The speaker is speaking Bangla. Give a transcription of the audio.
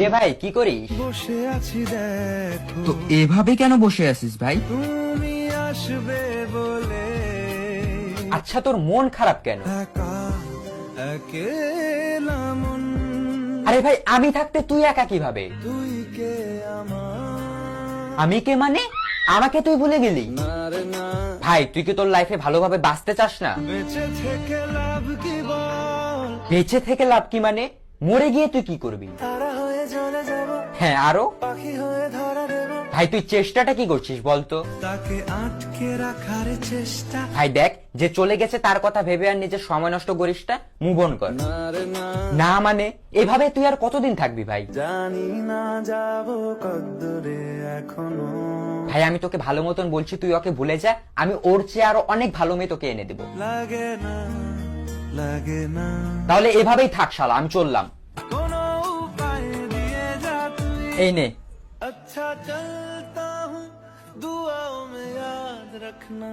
রে ভাই কি করিস? বসে আছি দেখো, তো এভাবে কেন বসে আছিস ভাই? তুমি আসবে বলে আচ্ছা তোর মন খারাপ কেন? একা একেলা মন, আরে ভাই আমি থাকতে তুই একা কিভাবে? তুই কে আমার আমি কে মানে? আমাকে তুই ভুলে গেলি? আর না, ভাই তুই কি তোর লাইফে ভালোভাবে বাঁচতে চাস না? বেঁচে থেকে লাভ কি বল, বেঁচে থেকে লাভ কি মানে? মরে গিয়ে তুই কি করবি? তারা হয়ে চলে যাব, হ্যাঁ আরো? পাখি হয়ে ধরা দেব, ভাই তুই চেষ্টাটা কি করছিস বলতো? তাকে আটকে রাখার চেষ্টা, ভাই দেখ যে চলে গেছে তার কথা ভেবে আর নিজের সময় নষ্ট করিস না, মুভ অন কর। আর না, না মানে এভাবে তুই আর কতদিন থাকবি ভাই? জানি না যাব কদ্দুরে এখনো, ভাই আমি তোকে ভালো মতন বলছি তুই ওকে ভুলে যা, আমি ওর চেয়ে আরো অনেক ভালো মেয়ে তোকে এনে দেবো। লাগে না লাগে না, তাহলে এভাবেই থাক শালা, আমি চললাম। কোনো উপায় দিয়ে যা তুই, এই নে। अच्छा चलता हूँ दुआओं में याद रखना।